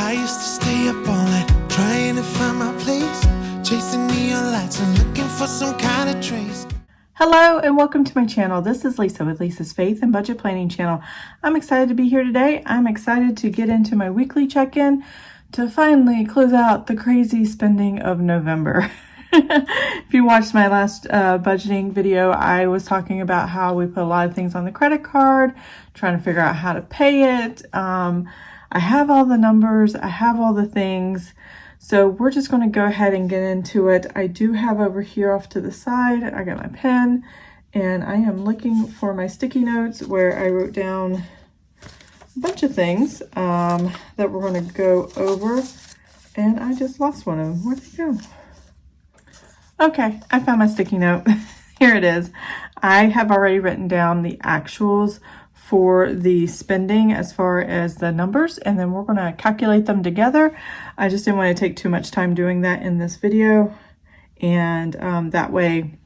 I used to stay up all night trying to find my place, chasing neon lights and looking for some kind of trace. Hello and welcome to my channel. This is Lisa with Lisa's Faith and Budget Planning channel. I'm excited to be here today. I'm excited to get into my weekly check-in to finally close out the crazy spending of November. If you watched my last budgeting video, I was talking about how we put a lot of things on the credit card, trying to figure out how to pay it. I have all the numbers, I have all the things. So we're just going to go ahead and get into it. I do have over here off to the side, I got my pen, and I am looking for my sticky notes where I wrote down a bunch of things that we're going to go over, and I just lost one of them. Where'd they go? Okay, I found my sticky note. Here it is. I have already written down the actuals for the spending as far as the numbers, and then we're going to calculate them together. I just didn't want to take too much time doing that in this video, and that way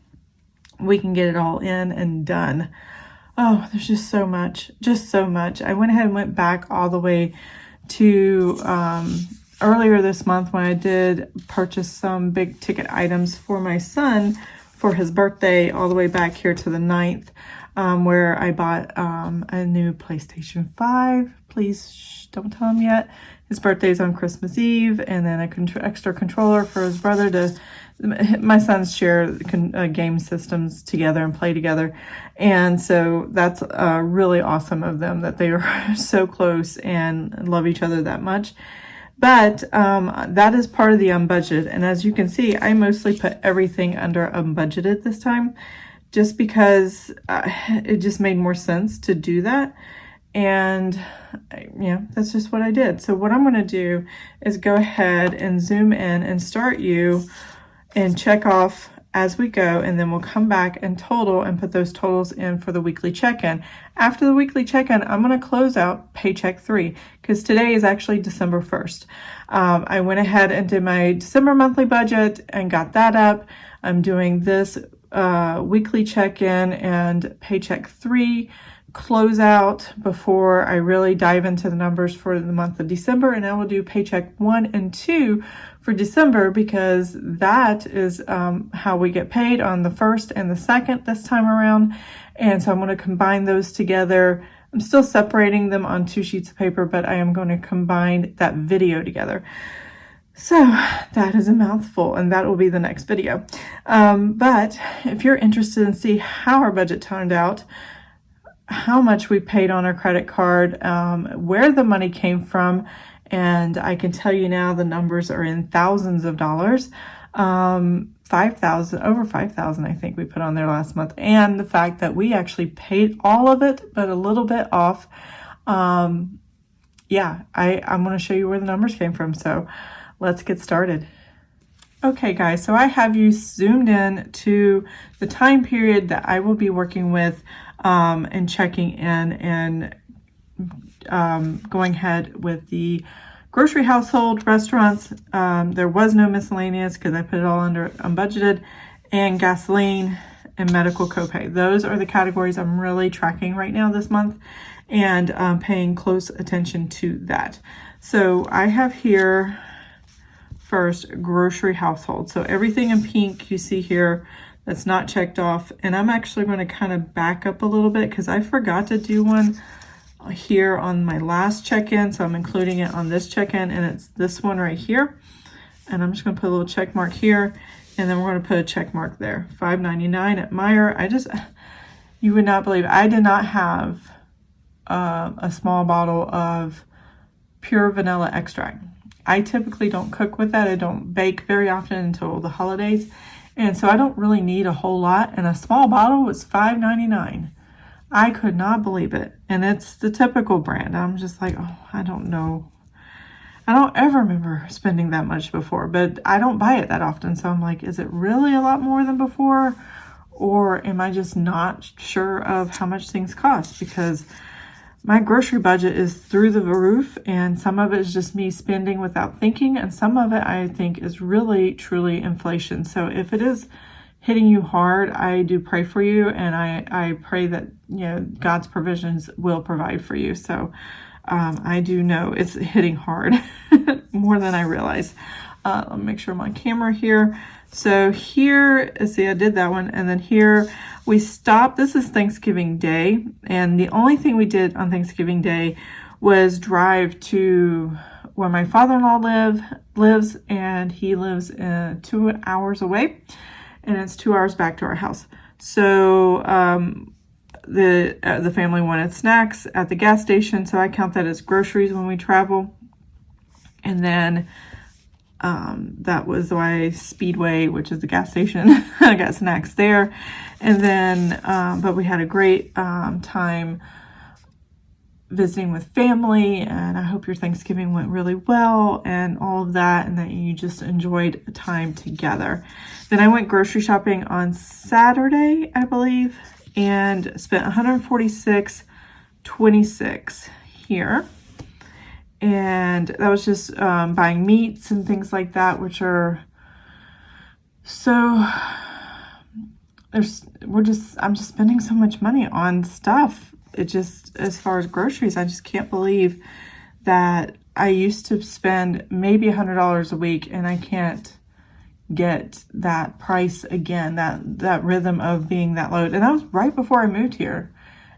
we can get it all in and done. Oh, there's just so much, I went ahead and went back all the way to earlier this month when I did purchase some big ticket items for my son for his birthday, all the way back here to the 9th. Where I bought a new PlayStation 5. Please don't tell him yet. His birthday's on Christmas Eve, and then an extra controller for his brother to, my sons share game systems together and play together. And so that's really awesome of them that they are so close and love each other that much. But that is part of the unbudgeted. And as you can see, I mostly put everything under unbudgeted this time, just because it just made more sense to do that. And that's just what I did. So what I'm going to do is go ahead and zoom in and start you and check off as we go, and then we'll come back and total and put those totals in for the weekly check-in. After the weekly check-in, I'm going to close out Paycheck 3 because today is actually December 1st. I went ahead and did my December monthly budget and got that up. I'm doing this weekly check-in and Paycheck 3 closeout before I really dive into the numbers for the month of December, and I will do Paycheck 1 and 2 for December because that is how we get paid on the 1st and the 2nd this time around. And so I'm going to combine those together. I'm still separating them on 2 sheets of paper, but I am going to combine that video together. So that is a mouthful, and that will be the next video. But if you're interested in see how our budget turned out, how much we paid on our credit card, where the money came from, and I can tell you now the numbers are in thousands of dollars. 5,000, over 5,000 I think we put on there last month, and the fact that we actually paid all of it, but a little bit off. I'm going to show you where the numbers came from. So let's get started. Okay guys, so I have you zoomed in to the time period that I will be working with and checking in and going ahead with the grocery, household, restaurants. There was no miscellaneous because I put it all under unbudgeted, and gasoline and medical copay. Those are the categories I'm really tracking right now this month and paying close attention to that. So I have here first grocery, household. So everything in pink you see here that's not checked off, and I'm actually going to kind of back up a little bit because I forgot to do one here on my last check-in, so I'm including it on this check-in, and it's this one right here. And I'm just going to put a little check mark here, and then we're going to put a check mark there. $5.99 at Meijer. You would not believe I did not have a small bottle of pure vanilla extract. I typically don't cook with that. I don't bake very often until the holidays. And so I don't really need a whole lot. And a small bottle was $5.99. I could not believe it. And it's the typical brand. I'm just like, oh, I don't know. I don't ever remember spending that much before, but I don't buy it that often. So I'm like, is it really a lot more than before? Or am I just not sure of how much things cost? Because my grocery budget is through the roof, and some of it is just me spending without thinking, and some of it I think is really, truly inflation. So if it is hitting you hard, I do pray for you, and I pray that God's provisions will provide for you. So I do know it's hitting hard. more than I realized. Let me make sure I'm on camera here. So here, see, I did that one. And then here we stopped. This is Thanksgiving Day. And the only thing we did on Thanksgiving Day was drive to where my father-in-law lives, and he lives 2 hours away, and it's 2 hours back to our house. So the family wanted snacks at the gas station, so I count that as groceries when we travel. And then that was why Speedway, which is the gas station, I got snacks there. And then, but we had a great time visiting with family, and I hope your Thanksgiving went really well and all of that, and that you just enjoyed time together. Then I went grocery shopping on Saturday, I believe, and spent $146.26 here. And that was just buying meats and things like that, which are so I'm just spending so much money on stuff. It just, as far as groceries, I just can't believe that I used to spend maybe $100 a week, and I can't get that price again, that rhythm of being that low. And that was right before I moved here.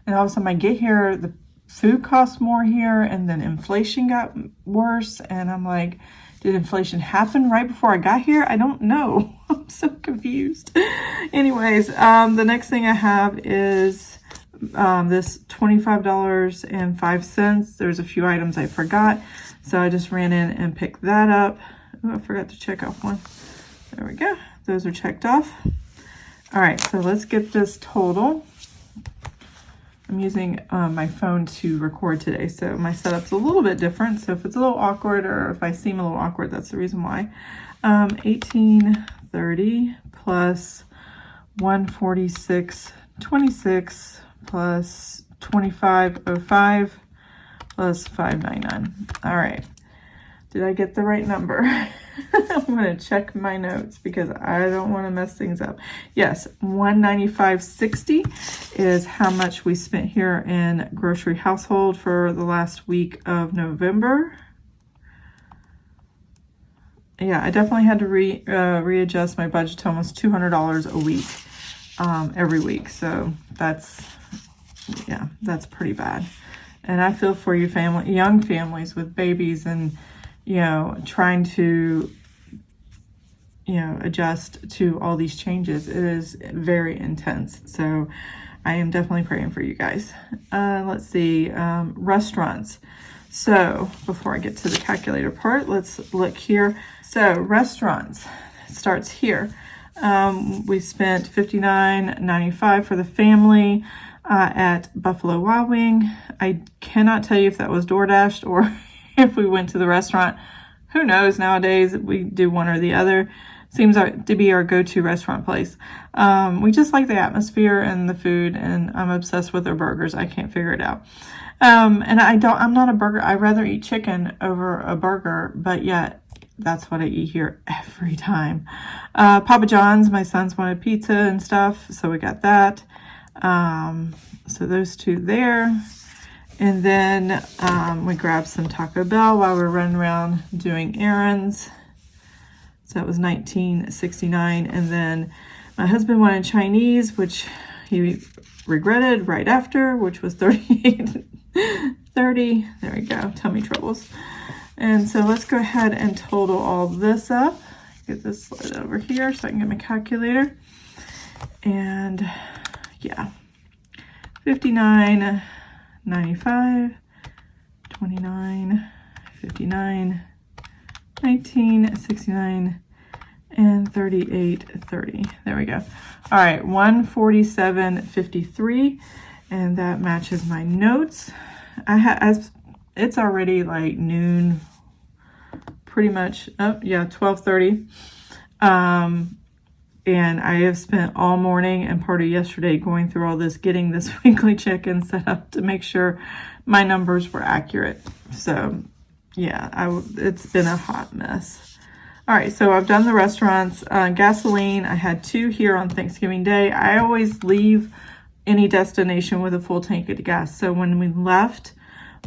And all of a sudden I get here, the food costs more here, and then inflation got worse. And I'm like, did inflation happen right before I got here? I don't know. I'm so confused. Anyways, the next thing I have is this $25.05. There's a few items I forgot, so I just ran in and picked that up. Oh, I forgot to check off one. There we go. Those are checked off. All right, so let's get this total. I'm using my phone to record today, so my setup's a little bit different. So if it's a little awkward, or if I seem a little awkward, that's the reason why. 1830 plus 146.26 plus 2505 plus 599. All right. Did I get the right number? I'm going to check my notes because I don't want to mess things up. Yes, $195.60 is how much we spent here in grocery household for the last week of November. Yeah, I definitely had to readjust my budget to almost $200 a week every week. So that's pretty bad. And I feel for you young families with babies, and trying to adjust to all these changes. It is very intense. So I am definitely praying for you guys. Let's see, restaurants. So before I get to the calculator part, let's look here. So restaurants, it starts here. We spent $59.95 for the family at Buffalo Wild Wing. I cannot tell you if that was DoorDashed or if we went to the restaurant. Who knows? Nowadays we do one or the other. Seems to be our go-to restaurant place. We just like the atmosphere and the food, and I'm obsessed with their burgers. I can't figure it out. And I'm not a burger. I'd rather eat chicken over a burger, but yet that's what I eat here every time. Papa John's, my sons wanted pizza and stuff, so we got that. So those two there. And then we grabbed some Taco Bell while we were running around doing errands. So that was $19.69. And then my husband wanted Chinese, which he regretted right after, which was $38.30. There we go, tummy troubles. And so let's go ahead and total all this up. Get this slide over here so I can get my calculator. And yeah, $59.95, $29.59, $19.69, and $38.30. There we go. All right, $147.53, and that matches my notes. It's already like noon, pretty much. Oh yeah, 12:30. And I have spent all morning and part of yesterday going through all this, getting this weekly check-in set up to make sure my numbers were accurate. So yeah, it's been a hot mess. All right, so I've done the restaurants. Gasoline, I had 2 here on Thanksgiving Day. I always leave any destination with a full tank of gas. So when we left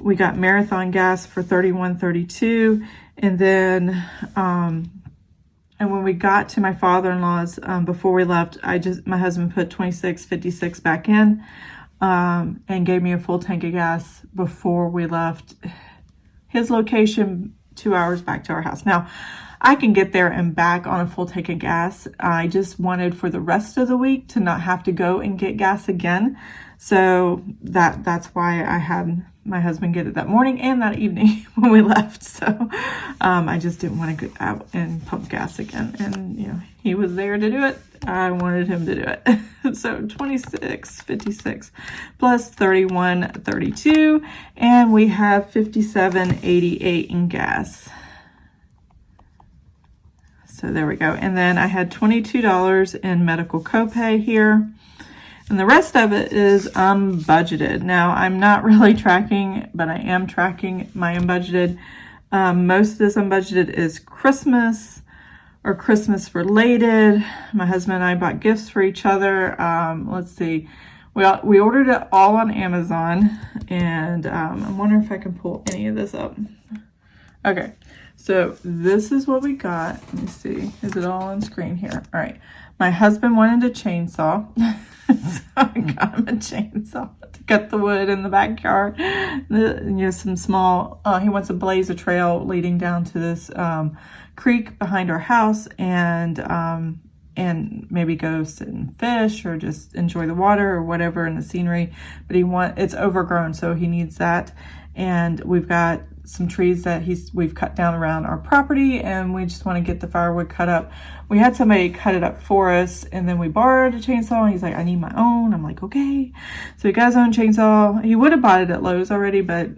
we got Marathon gas for $31.32, and then and when we got to my father-in-law's, before we left, my husband put $26.56 back in, and gave me a full tank of gas before we left his location 2 hours back to our house. Now, I can get there and back on a full tank of gas. I just wanted for the rest of the week to not have to go and get gas again. So that's why I had my husband get it that morning and that evening when we left. So I just didn't want to go out and pump gas again. And, you know, he was there to do it. I wanted him to do it. So $26.56 plus $31.32. And we have $57.88 in gas. So there we go. And then I had $22 in medical copay here. And the rest of it is unbudgeted. Now, I'm not really tracking, but I am tracking my unbudgeted. Most of this unbudgeted is Christmas or Christmas related. My husband and I bought gifts for each other. Let's see. We ordered it all on Amazon. And I'm wondering if I can pull any of this up. Okay. So this is what we got. Let me see. Is it all on screen here? All right. My husband wanted a chainsaw. So I got him a chainsaw to cut the wood in the backyard. Some small, he wants to blaze a trail leading down to this creek behind our house, and maybe go sit and fish or just enjoy the water or whatever in the scenery. But it's overgrown, so he needs that. And we've got some trees that we've cut down around our property, and we just want to get the firewood cut up. We had somebody cut it up for us, and then we borrowed a chainsaw, and he's like, I need my own. I'm like, okay. So he got his own chainsaw. He would have bought it at Lowe's already, but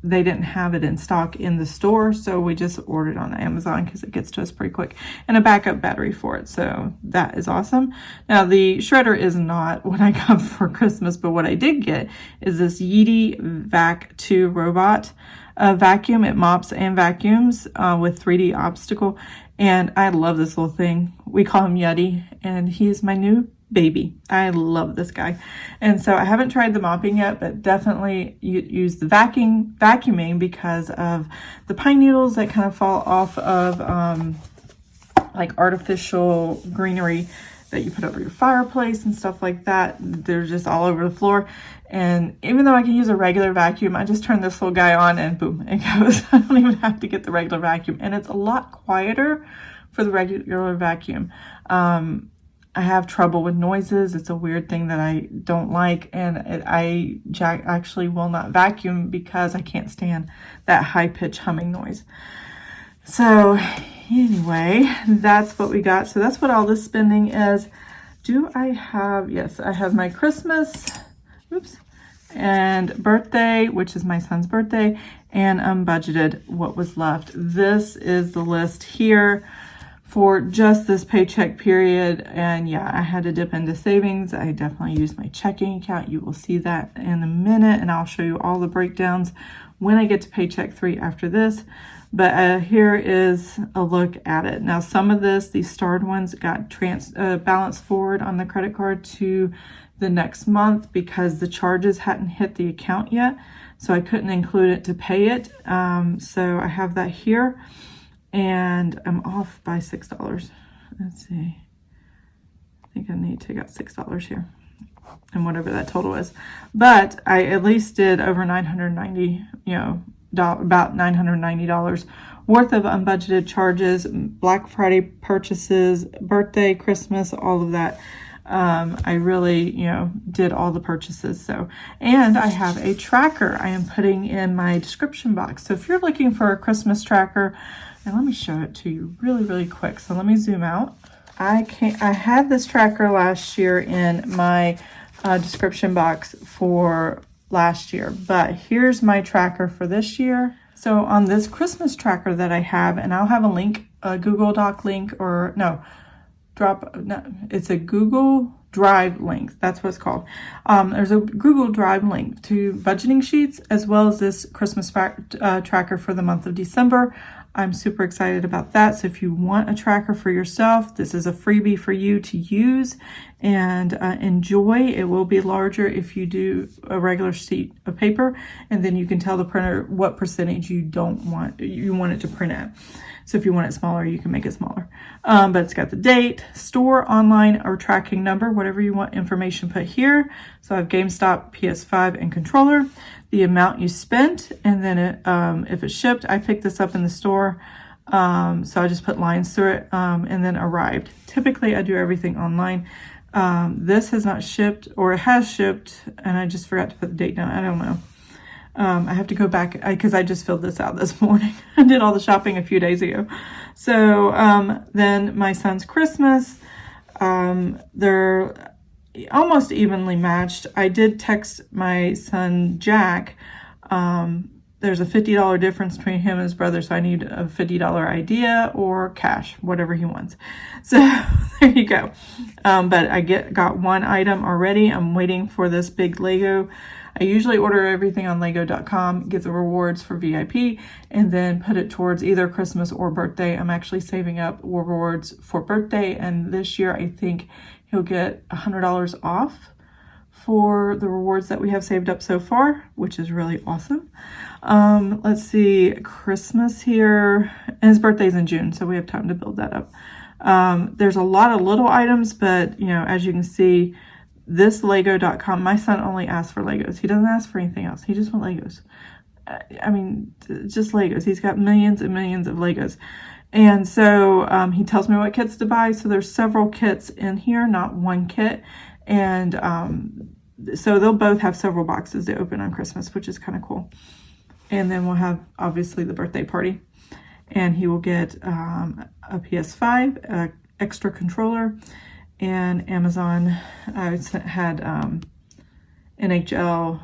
they didn't have it in stock in the store, so we just ordered on Amazon because it gets to us pretty quick, and a backup battery for it, so that is awesome. Now, the shredder is not what I got for Christmas, but what I did get is this Yeti Vac 2 robot vacuum. It mops and vacuums with 3D obstacle, and I love this little thing. We call him Yeti, and he's my new baby. I love this guy. And so I haven't tried the mopping yet, but definitely use the vacuuming because of the pine needles that kind of fall off of like artificial greenery that you put over your fireplace and stuff like that. They're just all over the floor. And even though I can use a regular vacuum, I just turn this little guy on and boom, it goes. I don't even have to get the regular vacuum. And it's a lot quieter for the regular vacuum. I have trouble with noises. It's a weird thing that I don't like, and I actually will not vacuum because I can't stand that high-pitched humming noise. So anyway, that's what we got. So that's what all this spending is. Yes, I have my Christmas, and birthday, which is my son's birthday, and unbudgeted what was left. This is the list here for just this paycheck period. And yeah, I had to dip into savings. I definitely used my checking account. You will see that in a minute, and I'll show you all the breakdowns when I get to paycheck 3 after this. But here is a look at it. Now, some of these starred ones got balanced forward on the credit card to the next month because the charges hadn't hit the account yet, so I couldn't include it to pay it. So I have that here. And I'm off by $6. Let's see. I think I need to take out $6 here, and whatever that total is. But I at least did over $990, about $990 worth of unbudgeted charges, Black Friday purchases, birthday, Christmas, all of that. I really, did all the purchases. So, and I have a tracker I am putting in my description box. So if you're looking for a Christmas tracker, and let me show it to you really, really quick. So let me zoom out. I had this tracker last year in my description box for last year, but here's my tracker for this year. So on this Christmas tracker that I have, and I'll have a link, a Google Doc link, it's a Google Drive link. That's what it's called. There's a Google Drive link to budgeting sheets as well as this Christmas tracker for the month of December. I'm super excited about that. So if you want a tracker for yourself, this is a freebie for you to use and enjoy. It will be larger if you do a regular sheet of paper, and then you can tell the printer what percentage you want it to print at. So if you want it smaller, you can make it smaller. But it's got the date, store, online, or tracking number, whatever you want information put here. So I have GameStop, PS5, and controller, the amount you spent, and then if it's shipped. I picked this up in the store, so I just put lines through it, and then arrived. Typically, I do everything online. This has not shipped, or it has shipped, and I just forgot to put the date down. I don't know. I have to go back because I just filled this out this morning. I did all the shopping a few days ago. So then my son's Christmas, they're almost evenly matched. I did text my son Jack. There's a $50 difference between him and his brother, so I need a $50 idea or cash, whatever he wants. So there you go. But I got one item already. I'm waiting for this big Lego. I usually order everything on lego.com, get the rewards for VIP, and then put it towards either Christmas or birthday. I'm actually saving up rewards for birthday, and this year I think he'll get $100 off for the rewards that we have saved up so far, which is really awesome. Let's see, Christmas here, and his birthday's in June, so we have time to build that up. There's a lot of little items, but as you can see, this lego.com, my son only asks for Legos. He doesn't ask for anything else. He just wants Legos. I mean, just Legos. He's got millions and millions of Legos. And so he tells me what kits to buy. So there's several kits in here, not one kit. And so they'll both have several boxes to open on Christmas, which is kind of cool. And then we'll have, obviously, the birthday party. And he will get a PS5, an extra controller, and Amazon. I had NHL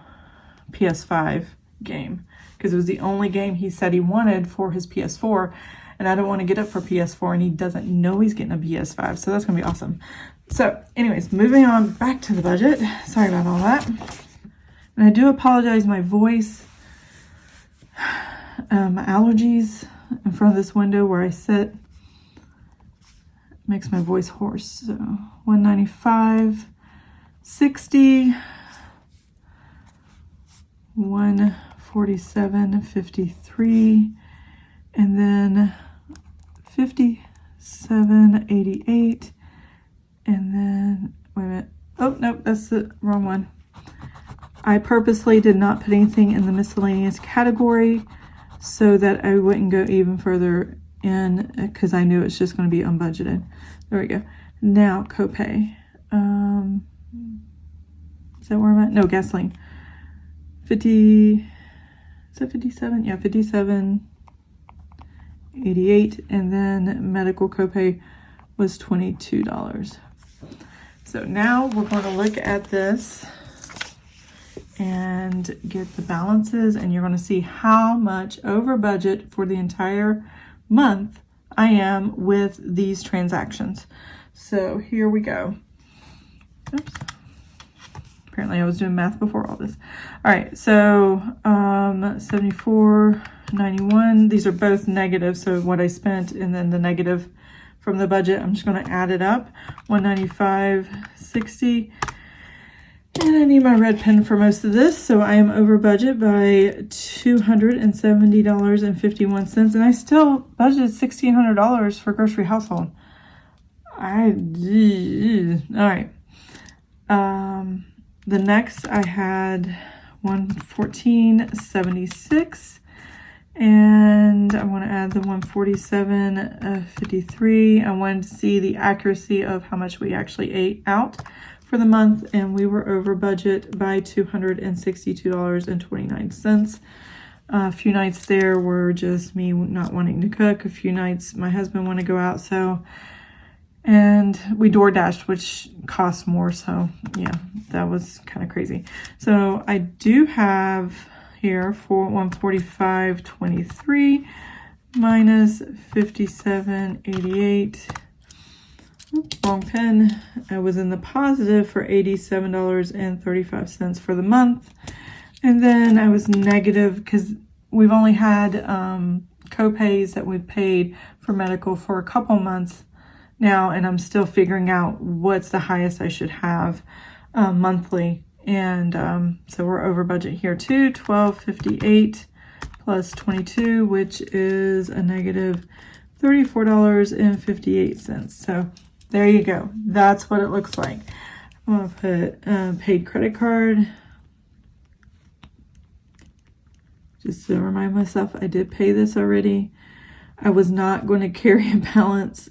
PS5 game because it was the only game he said he wanted for his PS4, and I don't want to get it for PS4, and he doesn't know he's getting a PS5, so that's gonna be awesome. So anyways, moving on back to the budget. Sorry about all that, and I do apologize. My voice, my allergies in front of this window where I sit makes my voice hoarse. So 195.60, 147.53, and then 57.88, and then wait a minute. Oh nope, that's the wrong one. I purposely did not put anything in the miscellaneous category so that I wouldn't go even further in because I knew it's just going to be unbudgeted. There we go. Now copay. Is that where I'm at? No, gasoline. 50. Is that 57? Yeah, 57.88, and then medical copay was $22. So now we're going to look at this and get the balances, and you're going to see how much over budget for the entire month I am with these transactions. So here we go. Oops. Apparently I was doing math before all this. All right, so 74.91. These are both negative, so what I spent and then the negative from the budget, I'm just going to add it up. 195.60. And I need my red pen for most of this, so I am over budget by $270.51, and I still budgeted $1,600 for grocery household. All right. The next I had 114.76, and I want to add the 147.53. I wanted to see the accuracy of how much we actually ate out for the month, and we were over budget by $262.29. A few nights there were just me not wanting to cook. A few nights my husband wanted to go out, and we DoorDashed, which costs more, so yeah, that was kind of crazy. So I do have here for 145.23 minus 57.88. Wrong pen. I was in the positive for $87.35 for the month. And then I was negative because we've only had co-pays that we've paid for medical for a couple months now, and I'm still figuring out what's the highest I should have monthly. And so we're over budget here too, $12.58 plus 22, which is a negative $34.58. So there you go. That's what it looks like. I'm gonna put paid credit card, just to remind myself I did pay this already. I was not going to carry a balance.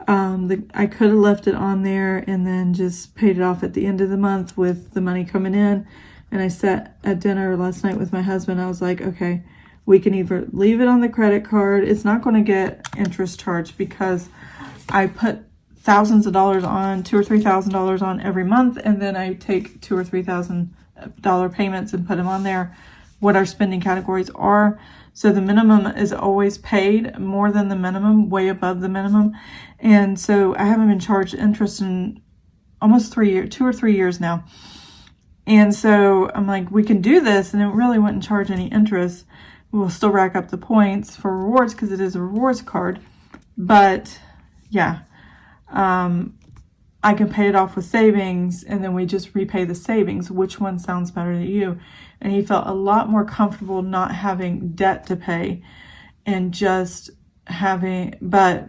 I could have left it on there and then just paid it off at the end of the month with the money coming in. And I sat at dinner last night with my husband. I was like, okay, we can either leave it on the credit card. It's not going to get interest charged because I put thousands of dollars on, $2,000 or $3,000 on every month. And then I take $2,000 or $3,000 payments and put them on there, what our spending categories are. So the minimum is always paid more than the minimum, way above the minimum. And so I haven't been charged interest in almost 3 years, 2 or 3 years now. And so I'm like, we can do this and it really wouldn't charge any interest. We'll still rack up the points for rewards because it is a rewards card. But yeah, I can pay it off with savings and then we just repay the savings. Which one sounds better to you? And he felt a lot more comfortable not having debt to pay and just having, but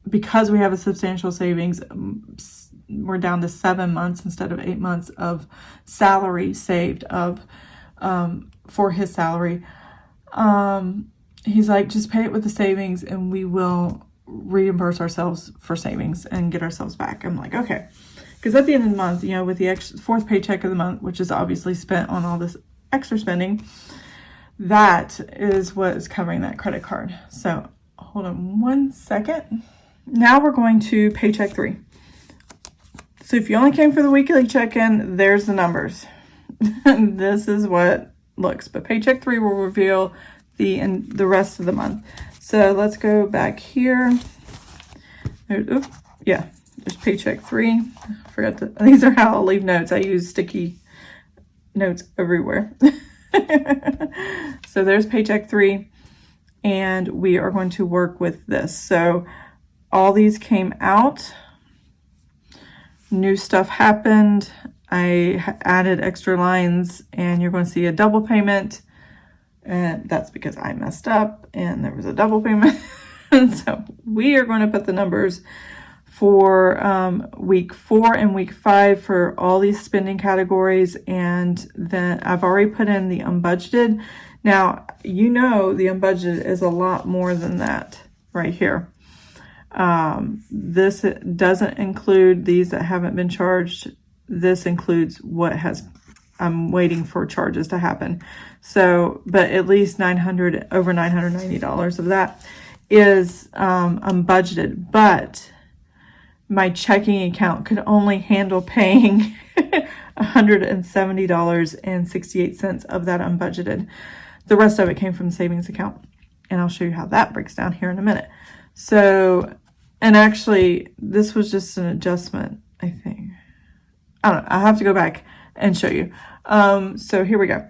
because we have a substantial savings, we're down to 7 months instead of 8 months of salary saved for his salary. He's like, just pay it with the savings and we will reimburse ourselves for savings and get ourselves back. I'm like, okay. Because at the end of the month, with the fourth paycheck of the month, which is obviously spent on all this extra spending, that is what is covering that credit card. So hold on 1 second. Now we're going to paycheck 3. So if you only came for the weekly check-in, there's the numbers. This is what looks, but paycheck 3 will reveal the rest of the month. So let's go back here. There's paycheck 3. I forgot to, these are how I'll leave notes. I use sticky notes everywhere. So there's paycheck 3, and we are going to work with this. So all these came out. New stuff happened. I added extra lines, and you're going to see a double payment. And that's because I messed up and there was a double payment. So we are going to put the numbers for week 4 and week 5 for all these spending categories. And then I've already put in the unbudgeted. Now, the unbudgeted is a lot more than that right here. This doesn't include these that haven't been charged. This includes what I'm waiting for charges to happen. So, but at least over $990 of that is unbudgeted. But my checking account could only handle paying $170.68 of that unbudgeted. The rest of it came from the savings account. And I'll show you how that breaks down here in a minute. So, and actually, this was just an adjustment, I think. I don't know. I'll have to go back and show you. So here we go.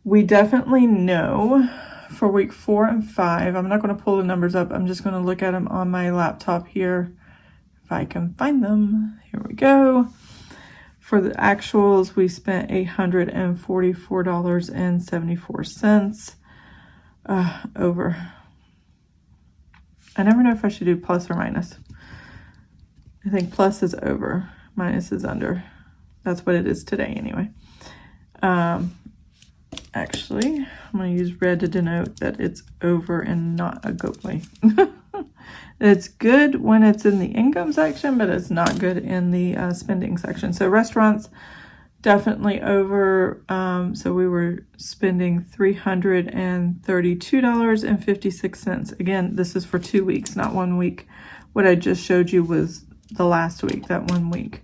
We definitely know for week 4 and 5, I'm not going to pull the numbers up. I'm just going to look at them on my laptop here. If I can find them. Here we go. For the actuals, we spent $844.74 over. I never know if I should do plus or minus. I think plus is over, minus is under. That's what it is today anyway. Actually, I'm going to use red to denote that it's over and not a good way. It's good when it's in the income section, but it's not good in the spending section. So restaurants, definitely over. So we were spending $332.56. Again, this is for 2 weeks, not 1 week. What I just showed you was the last week, that 1 week.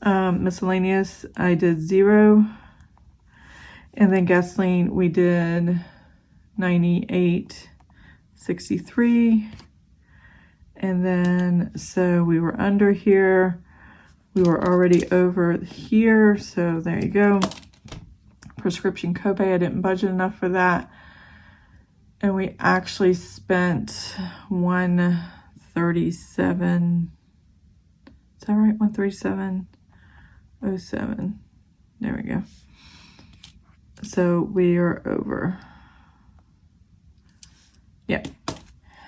Miscellaneous, I did 0. And then gasoline, we did 98.63. And then, so we were under here. We were already over here. So there you go. Prescription copay, I didn't budget enough for that. And we actually spent 137. Is that right? 137.07. There we go. So we are over. Yeah.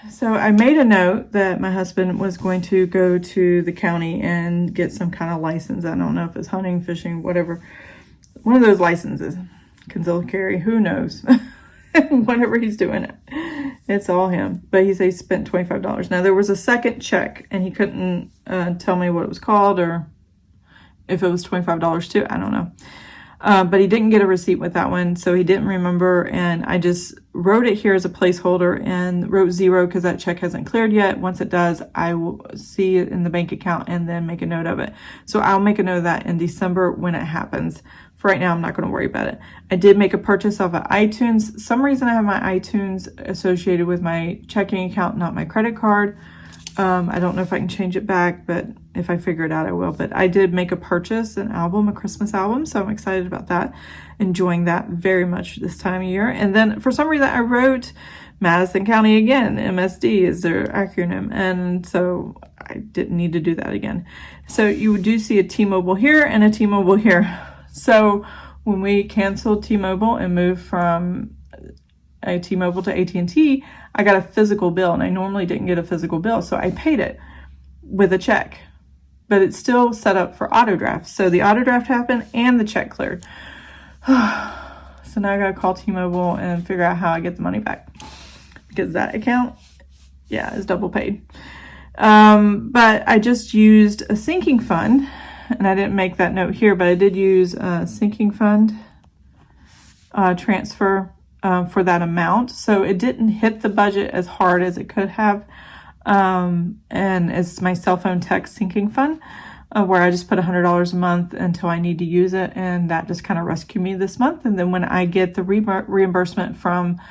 So I made a note that my husband was going to go to the county and get some kind of license. I don't know if it's hunting, fishing, whatever. One of those licenses. Concealed carry, who knows? Whatever he's doing it. It's all him. But he said he spent $25. Now there was a second check and he couldn't tell me what it was called or if it was $25 too. I don't know. But he didn't get a receipt with that one, so he didn't remember, and I just wrote it here as a placeholder and wrote 0 because that check hasn't cleared yet. Once it does, I will see it in the bank account and then make a note of it. So I'll make a note of that in December when it happens. For right now, I'm not going to worry about it. I did make a purchase off of iTunes. Some reason I have my iTunes associated with my checking account, not my credit card. I don't know if I can change it back, but if I figure it out, I will. But I did make a purchase, an album, a Christmas album, so I'm excited about that. Enjoying that very much this time of year. And then for some reason, I wrote Madison County again. MSD is their acronym, and so I didn't need to do that again. So you do see a T-Mobile here and a T-Mobile here. So when we canceled T-Mobile and moved from a T-Mobile to AT&T, I got a physical bill, and I normally didn't get a physical bill, so I paid it with a check, but it's still set up for auto draft. So the auto draft happened and the check cleared. So now I gotta call T-Mobile and figure out how I get the money back, because that account, yeah, is double paid. But I just used a sinking fund, and I didn't make that note here, but I did use a sinking fund transfer for that amount. So it didn't hit the budget as hard as it could have. And it's my cell phone text sinking fund, where I just put $100 a month until I need to use it. And that just kind of rescued me this month. And then when I get the reimbursement from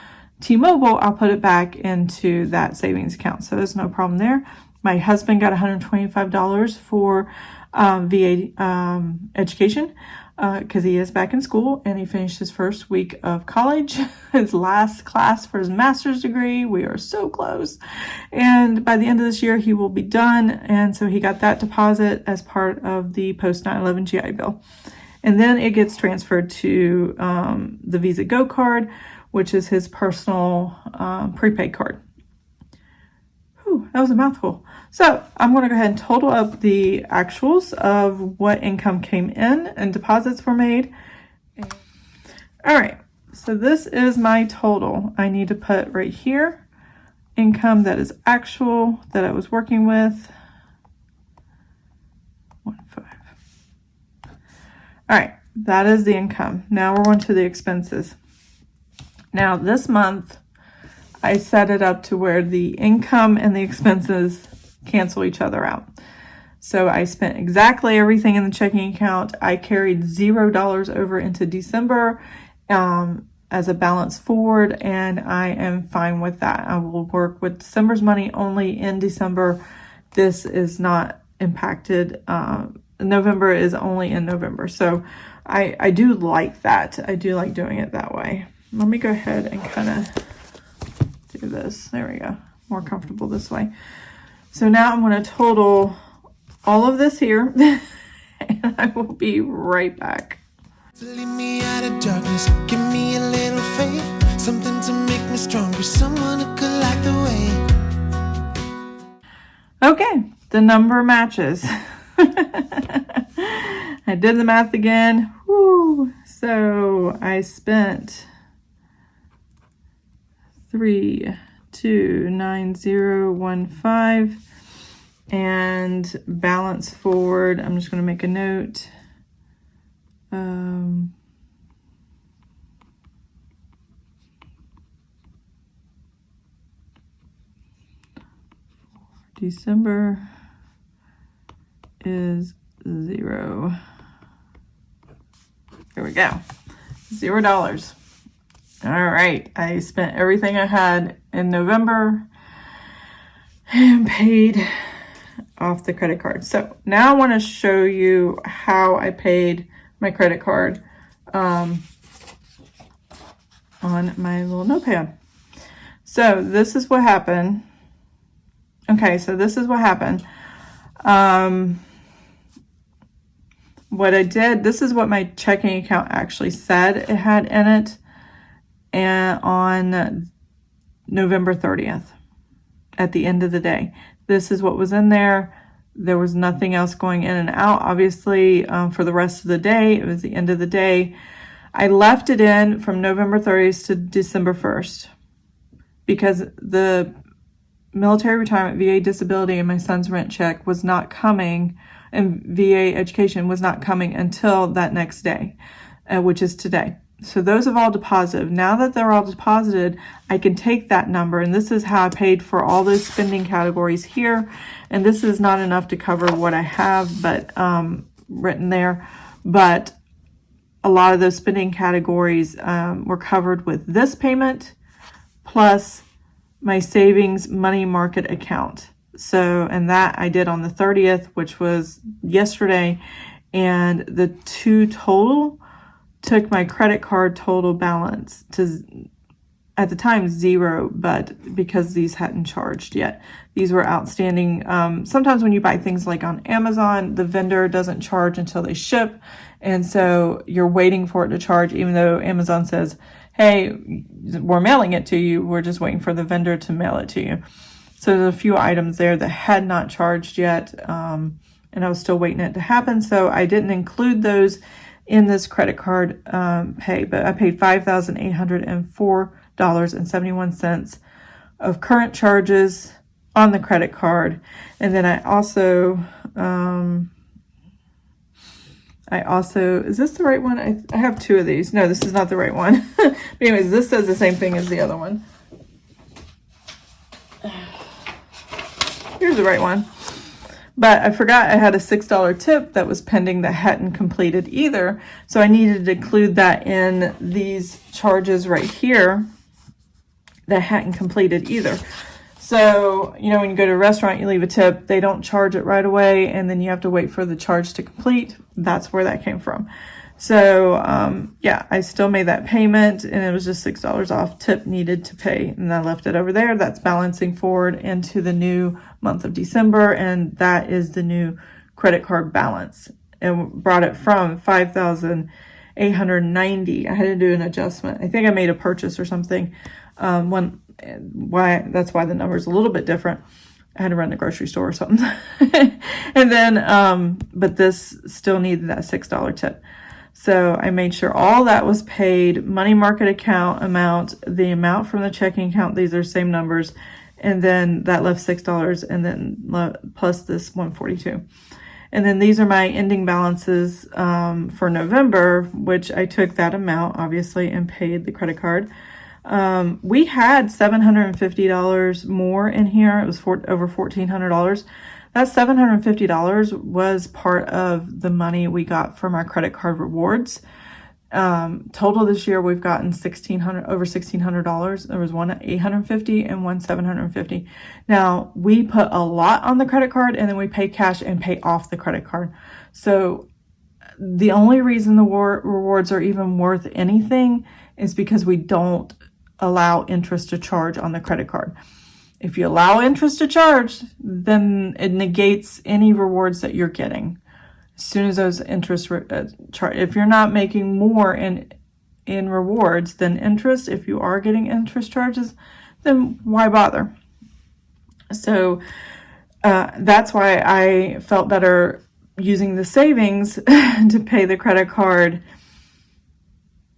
T-Mobile, I'll put it back into that savings account. So there's no problem there. My husband got $125 for VA education, because he is back in school and he finished his first week of college, his last class for his master's degree. We are so close. And by the end of this year, he will be done. And so he got that deposit as part of the post 9/11 GI Bill. And then it gets transferred to the Visa Go card, which is his personal prepaid card. Whew, that was a mouthful. So I'm going to go ahead and total up the actuals of what income came in and deposits were made. All right, so this is my total. I need to put right here, income that is actual that I was working with. 1.5. All right, that is the income. Now we're on to the expenses. Now this month, I set it up to where the income and the expenses cancel each other out. So I spent exactly everything in the checking account. I carried $0 over into December as a balance forward, and I am fine with that. I will work with December's money only in December. This is not impacted. November is only in November. So I do like that. I do like doing it that way. Let me go ahead and kind of do this. There we go. More comfortable this way. So now I'm going to total all of this here, and I will be right back. To lead me out of darkness, give me a little faith, something to make me stronger, someone who could light the way. Okay, the number matches. I did the math again. Woo. So I spent 3,290,15, and balance forward. I'm just going to make a note. December is 0. There we go. $0. All right. I spent everything I had in November and paid off the credit card. So now I want to show you how I paid my credit card on my little notepad. So this is what happened. Okay, so this is what happened. What I did, this is what my checking account actually said it had in it, and on November 30th, at the end of the day. This is what was in there. There was nothing else going in and out, obviously, for the rest of the day. It was the end of the day. I left it in from November 30th to December 1st because the military retirement, VA disability, and my son's rent check was not coming, and VA education was not coming until that next day, which is today. So those have all deposited. Now that they're all deposited, I can take that number, and this is how I paid for all those spending categories here. And this is not enough to cover what I have, but written there. But a lot of those spending categories were covered with this payment plus my savings money market account. So, and that I did on the 30th, which was yesterday, and the two total took my credit card total balance to, at the time, 0, but because these hadn't charged yet, these were outstanding. Sometimes when you buy things like on Amazon, the vendor doesn't charge until they ship, and so you're waiting for it to charge, even though Amazon says, hey, we're mailing it to you, we're just waiting for the vendor to mail it to you. So there's a few items there that had not charged yet, and I was still waiting it to happen. So I didn't include those in this credit card pay, but I paid $5,804.71 of current charges on the credit card. And then I also, is this the right one? I have two of these. No, this is not the right one. But anyways, this says the same thing as the other one. Here's the right one. But I forgot I had a $6 tip that was pending that hadn't completed either. So I needed to include that in these charges right here that hadn't completed either. So, you know, when you go to a restaurant, you leave a tip, they don't charge it right away, and then you have to wait for the charge to complete. That's where that came from. So, yeah, I still made that payment, and it was just $6 off tip needed to pay, and I left it over there. That's balancing forward into the new month of December, and that is the new credit card balance. And brought it from $5,890. I had to do an adjustment. I think I made a purchase or something. That's why the number is a little bit different. I had to run the grocery store or something. And then, but this still needed that $6 tip. So I made sure all that was paid, money market account amount, the amount from the checking account, these are same numbers, and then that left $6, and then plus this $142. And then these are my ending balances for November, which I took that amount, obviously, and paid the credit card. We had $750 more in here. It was over $1,400. That $750 was part of the money we got from our credit card rewards. Total this year, we've gotten over $1,600. There was one at $850 and one $750. Now, we put a lot on the credit card, and then we pay cash and pay off the credit card. So the only reason the rewards are even worth anything is because we don't allow interest to charge on the credit card. If you allow interest to charge, then it negates any rewards that you're getting. As soon as those interest if you're not making more in rewards than interest, if you are getting interest charges, then why bother? So that's why I felt better using the savings to pay the credit card,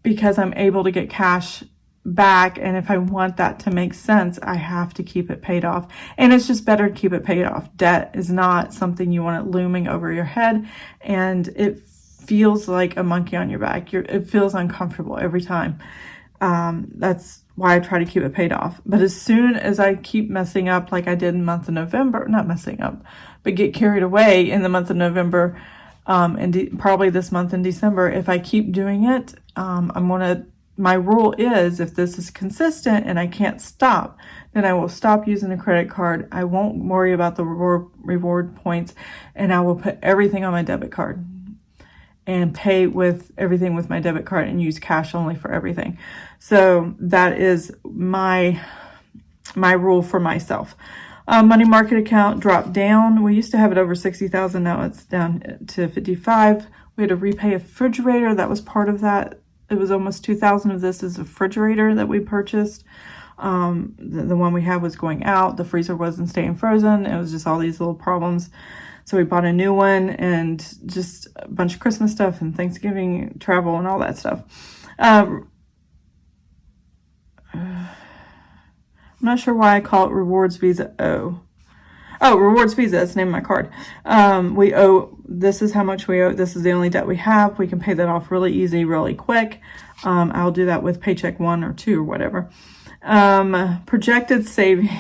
because I'm able to get cash back, and if I want that to make sense, I have to keep it paid off. And it's just better to keep it paid off. Debt is not something you want it looming over your head, and it feels like a monkey on your back. It feels uncomfortable every time. That's why I try to keep it paid off. But as soon as I keep messing up, like I did in the month of November, not messing up, but get carried away in the month of November, and probably this month in December, if I keep doing it, my rule is, if this is consistent and I can't stop, then I will stop using a credit card. I won't worry about the reward points, and I will put everything on my debit card and pay with everything with my debit card and use cash only for everything. So that is my my rule for myself. Money market account dropped down. We used to have it over 60,000. Now it's down to 55. We had to repay a refrigerator. That was part of that. It was almost 2,000 of this is a refrigerator that we purchased. The one we had was going out. The freezer wasn't staying frozen. It was just all these little problems. So we bought a new one and just a bunch of Christmas stuff and Thanksgiving travel and all that stuff. I'm not sure why I call it Rewards Visa Rewards Visa. That's the name of my card. We owe, this is how much we owe. This is the only debt we have. We can pay that off really easy, really quick. I'll do that with Paycheck 1 or 2 or whatever. Projected saving.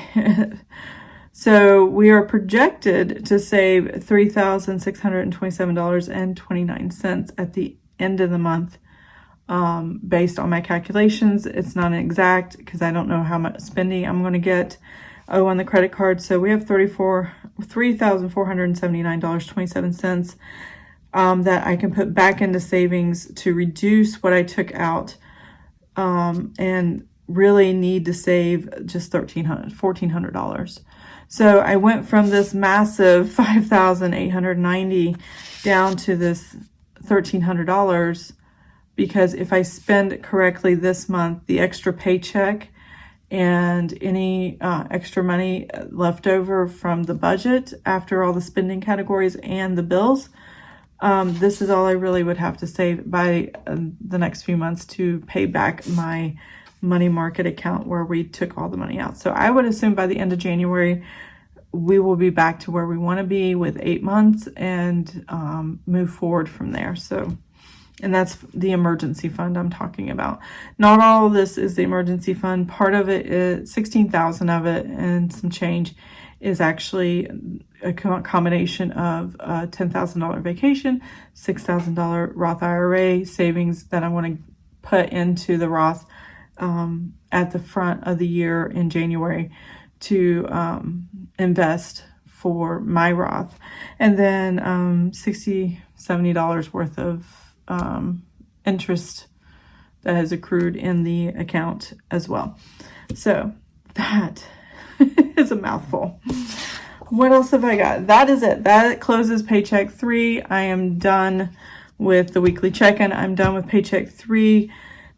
So we are projected to save $3,627.29 at the end of the month. Based on my calculations. It's not an exact because I don't know how much spending I'm going to get on the credit card. So we have $3,479.27 that I can put back into savings to reduce what I took out, and really need to save just $1,400. So I went from this massive $5,890 down to this $1,300. Because if I spend correctly this month, the extra paycheck and any extra money left over from the budget after all the spending categories and the bills, this is all I really would have to save by the next few months to pay back my money market account where we took all the money out. So I would assume by the end of January, we will be back to where we want to be with 8 months and move forward from there. So. And that's the emergency fund I'm talking about. Not all of this is the emergency fund. Part of it is 16,000 of it and some change is actually a combination of a $10,000 vacation, $6,000 Roth IRA savings that I want to put into the Roth at the front of the year in January to invest for my Roth. And then $60, $70 worth of interest that has accrued in the account as well. So that is a mouthful. What else have I got? That is it. That closes Paycheck 3. I am done with the weekly check-in. I'm done with Paycheck 3.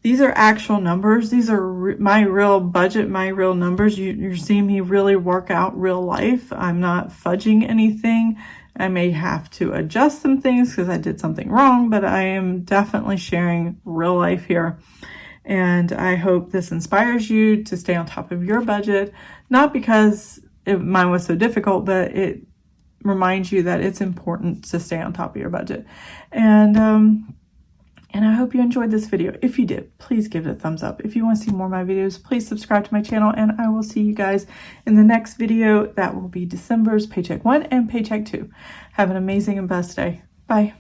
These are actual numbers. These are my real budget, my real numbers. You're seeing me really work out real life. I'm not fudging anything. I may have to adjust some things because I did something wrong, but I am definitely sharing real life here. And I hope this inspires you to stay on top of your budget, not because mine was so difficult, but it reminds you that it's important to stay on top of your budget. And I hope you enjoyed this video. If you did, please give it a thumbs up. If you want to see more of my videos, please subscribe to my channel, and I will see you guys in the next video. That will be December's Paycheck 1 and Paycheck 2. Have an amazing and blessed day. Bye.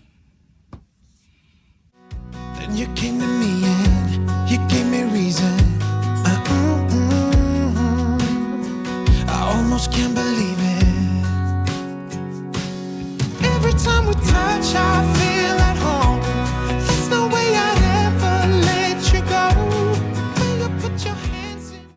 Then you came to me and you gave me reason